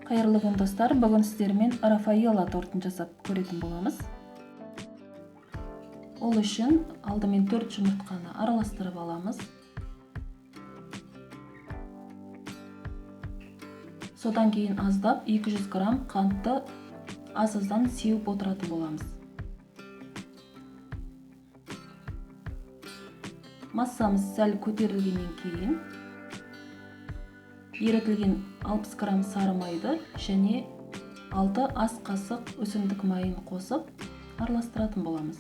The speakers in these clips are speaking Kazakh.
Қайырлы күн достар, бүгін сіздермен Рафаэлло тортын жасап көретін боламыз. Ол үшін алдымен 4 жұмыртқаны араластырып аламыз. Содан кейін аздап 200 грамм қантты аз-аздан сеуіп отыратын боламыз. Массамыз сәл көтерілгеннен кейін ерітілген 60 грамм сары майды және 6 ас қасық өсімдік майын қосып араластыратын боламыз.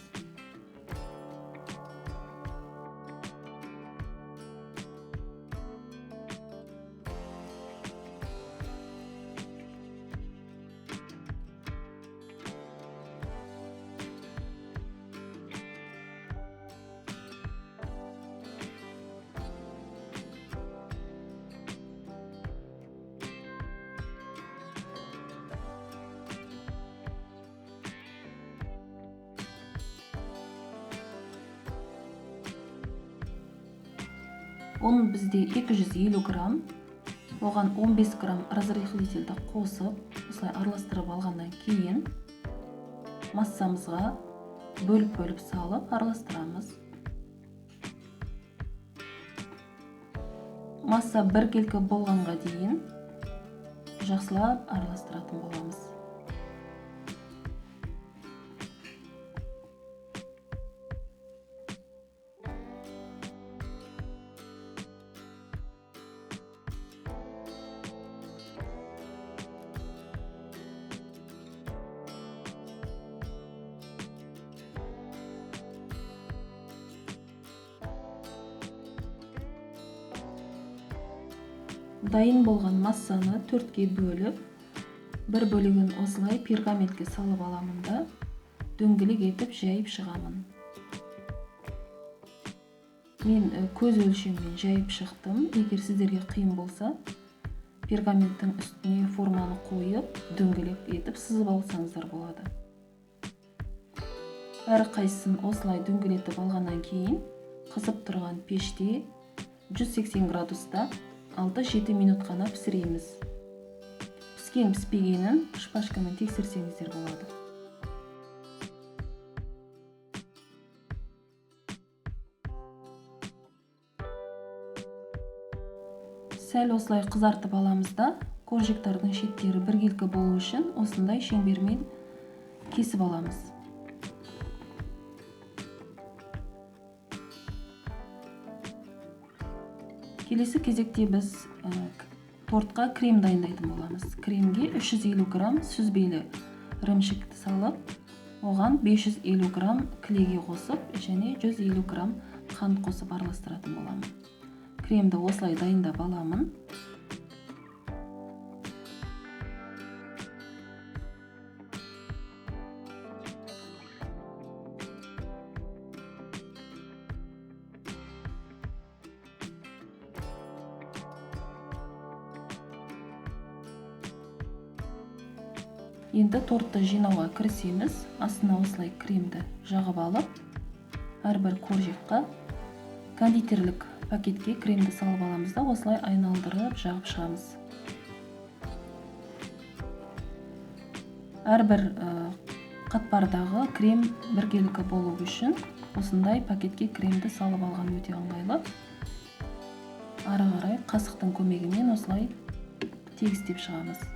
Оның бізде 250 грамм, оған 15 грамм разрыхлительді қосып, осылай араластырып алғаннан кейін массамызға бөліп салып араластырамыз. Масса біркелкі болғанға дейін жақсылап араластыратын боламыз. Дайын болған массаны 4-ке бөліп, бір бөлігін осылай пергаментке салып аламын да, дөңгелек етіп жайып шығамын. Мен көз өлшеммен жайып шықтым. Егер сіздерге қиын болса, пергаменттің үстіне форманы қойып, дөңгелек етіп сызып алсаңыздар болады. Әр қайсысын осылай дөңгелетіп алғаннан кейін, қызып тұрған пеште 180 градуста 6-7 минут қана пісіреміз. Піскен піспегенін шпажкамен тексерсеңіздер болады. Сәл осылай қызартып аламыз да, коржиктардың шеттері біркелкі болу үшін осындай шеңбермен кесіп аламыз. Келесі кезекте біз тортқа крем дайындайтын боламыз. Кремге 350 грамм сүзбелі ірімшікті салып, оған 550 грамм кілеге қосып, және 150 грамм қант қосып араластыратын боламын. Кремді осылай дайындап аламын. Енді тортты жинауға кірісеміз. Астына осылай кремді жағып алып, әрбір коржикқа кондитерлік пакетке кремді салып аламыз да, осылай айналдырып жағып шығамыз. Әрбір қатпардағы крем біркелкі болу үшін осындай пакетке кремді салып алған өте ыңғайлы. Ары қарай қасықтың көмегімен осылай тегістеп шығамыз.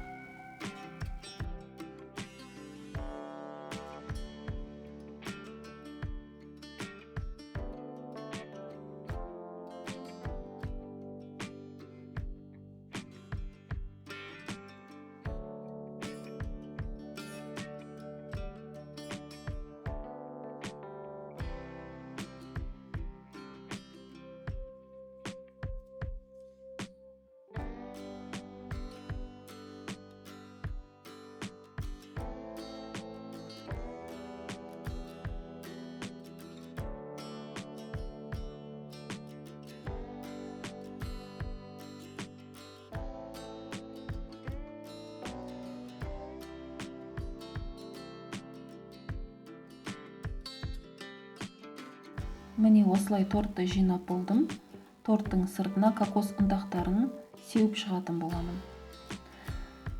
Міне осылай тортты жинап болдым. Торттың сыртына кокос ұнтақтарын сеуіп шығатын боламын.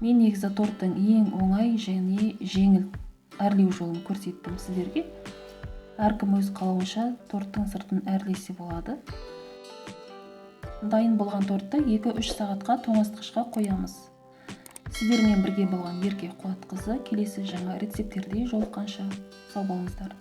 Мен негізі торттың ең оңай және жеңіл әрлеу жолын көрсеттім сіздерге. Әркім өз қалауынша торттың сыртын әрлесе болады. Дайын болған тортты 2-3 сағатқа тоңазытқышқа қоямыз. Сіздермен бірге болған Ерке Қуатқызы келесі жаңа рецепттерде жолыққанша сау болыңыздар.